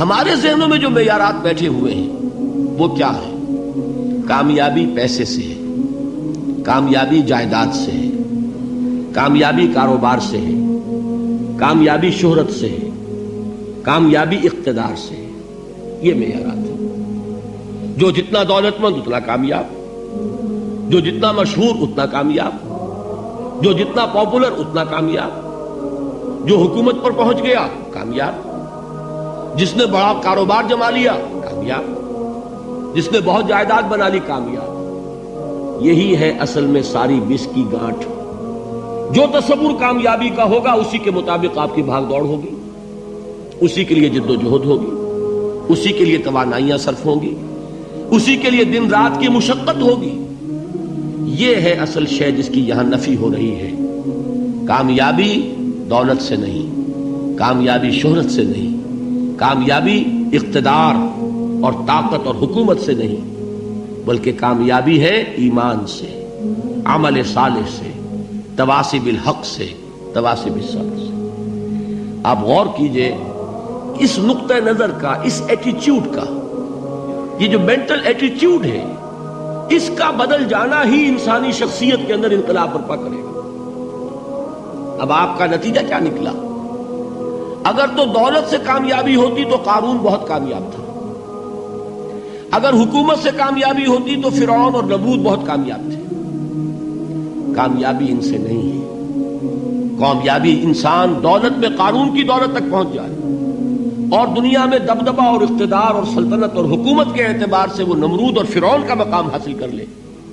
ہمارے ذہنوں میں جو معیارات بیٹھے ہوئے ہیں وہ کیا ہے؟ کامیابی پیسے سے ہے، کامیابی جائیداد سے ہے، کامیابی کاروبار سے ہے، کامیابی شہرت سے ہے، کامیابی اقتدار سے ہے۔ یہ معیارات ہیں۔ جو جتنا دولت مند اتنا کامیاب، جو جتنا مشہور اتنا کامیاب، جو جتنا پاپولر اتنا کامیاب، جو حکومت پر پہنچ گیا کامیاب، جس نے بڑا کاروبار جما لیا کامیاب، جس نے بہت جائیداد بنا لی کامیاب۔ یہی ہے اصل میں ساری بس کی گانٹھ۔ جو تصور کامیابی کا ہوگا اسی کے مطابق آپ کی بھاگ دوڑ ہوگی، اسی کے لیے جد و جہد ہوگی، اسی کے لیے توانائیاں صرف ہوں گی، اسی کے لیے دن رات کی مشقت ہوگی۔ یہ ہے اصل شے جس کی یہاں نفی ہو رہی ہے۔ کامیابی دولت سے نہیں، کامیابی شہرت سے نہیں، کامیابی اقتدار اور طاقت اور حکومت سے نہیں، بلکہ کامیابی ہے ایمان سے، عمل صالح سے، تواصی بالحق سے، تواصی بالصبر سے۔ آپ غور کیجئے اس نقطہ نظر کا، اس ایٹیچیوڈ کا، یہ جو مینٹل ایٹیچیوڈ ہے، اس کا بدل جانا ہی انسانی شخصیت کے اندر انقلاب برپا کرے گا۔ اب آپ کا نتیجہ کیا نکلا؟ اگر تو دولت سے کامیابی ہوتی تو قارون بہت کامیاب تھا، اگر حکومت سے کامیابی ہوتی تو فرعون اور نمرود بہت کامیاب تھے۔ کامیابی ان سے نہیں ہے۔ کامیابی انسان دولت میں قارون کی دولت تک پہنچ جائے اور دنیا میں دبدبہ اور اقتدار اور سلطنت اور حکومت کے اعتبار سے وہ نمرود اور فرعون کا مقام حاصل کر لے،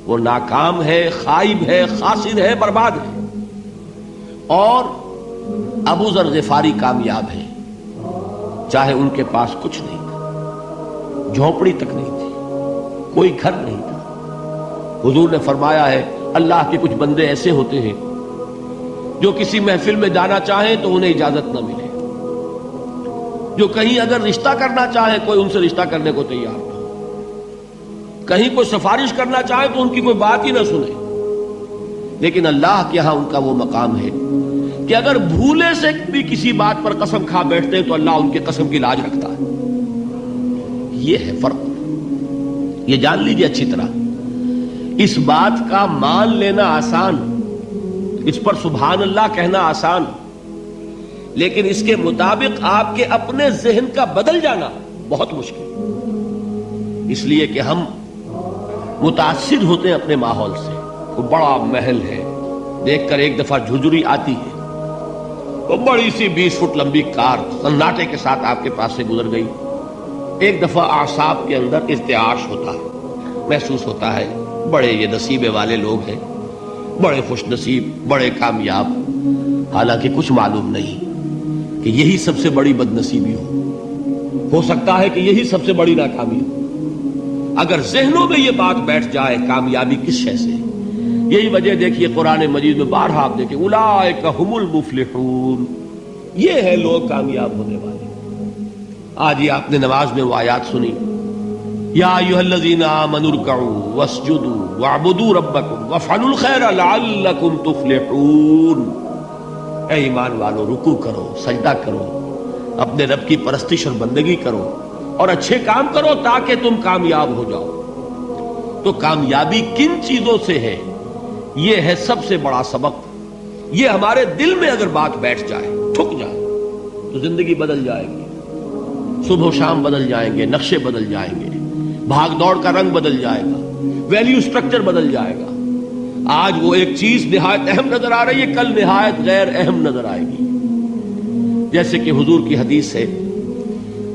وہ ناکام ہے، خائب ہے، خاسر ہے، برباد ہے۔ اور ابو ذر غفاری کامیاب ہے، چاہے ان کے پاس کچھ نہیں تھا، جھونپڑی تک نہیں تھی، کوئی گھر نہیں تھا۔ حضور نے فرمایا ہے اللہ کے کچھ بندے ایسے ہوتے ہیں جو کسی محفل میں جانا چاہیں تو انہیں اجازت نہ ملے، جو کہیں اگر رشتہ کرنا چاہیں کوئی ان سے رشتہ کرنے کو تیار نہ، کہیں کوئی سفارش کرنا چاہے تو ان کی کوئی بات ہی نہ سنے۔ لیکن اللہ کے ہاں ان کا وہ مقام ہے کہ اگر بھولے سے بھی کسی بات پر قسم کھا بیٹھتے ہیں تو اللہ ان کے قسم کی لاج رکھتا ہے۔ یہ ہے فرق۔ یہ جان لیجیے اچھی طرح، اس بات کا مان لینا آسان، اس پر سبحان اللہ کہنا آسان، لیکن اس کے مطابق آپ کے اپنے ذہن کا بدل جانا بہت مشکل، اس لیے کہ ہم متاثر ہوتے ہیں اپنے ماحول سے۔ وہ بڑا محل ہے، دیکھ کر ایک دفعہ جھجری آتی ہے، وہ بڑی سی 20 فٹ لمبی کار سناٹے کے ساتھ آپ کے پاس سے گزر گئی، ایک دفعہ اعصاب کے اندر ارتعاش ہوتا ہے، محسوس ہوتا ہے بڑے یہ نصیبے والے لوگ ہیں، بڑے خوش نصیب، بڑے کامیاب، حالانکہ کچھ معلوم نہیں کہ یہی سب سے بڑی بد نصیبی ہو سکتا ہے کہ یہی سب سے بڑی ناکامی ہو۔ اگر ذہنوں میں یہ بات بیٹھ جائے کامیابی کس شے سے، یہی وجہ دیکھیے قرآن مجید میں بارہا آپ دیکھیں اولئک ھم المفلحون، یہ ہے لوگ کامیاب ہونے والے۔ آج یہ آپ نے نماز میں وہ آیات سنی، یا ایھا الذین آمنوا ارکعوا واسجدوا واعبدوا ربکم وافعلوا الخیر لعلکم تفلحون۔ اے ایمان والو، رکوع کرو، سجدہ کرو، اپنے رب کی پرستش اور بندگی کرو اور اچھے کام کرو تاکہ تم کامیاب ہو جاؤ۔ تو کامیابی کن چیزوں سے ہے؟ یہ ہے سب سے بڑا سبق۔ یہ ہمارے دل میں اگر بات بیٹھ جائے، ٹھک جائے، تو زندگی بدل جائے گی، صبح و شام بدل جائیں گے، نقشے بدل جائیں گے، بھاگ دوڑ کا رنگ بدل جائے گا، ویلیو سٹرکچر بدل جائے گا۔ آج وہ ایک چیز نہایت اہم نظر آ رہی ہے، کل نہایت غیر اہم نظر آئے گی۔ جیسے کہ حضور کی حدیث ہے،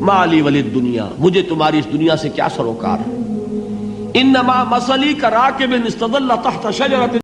مالی ولی دنیا، مجھے تمہاری اس دنیا سے کیا سروکار ہے، انما مثلی کراکب استظل تحت شجرۃ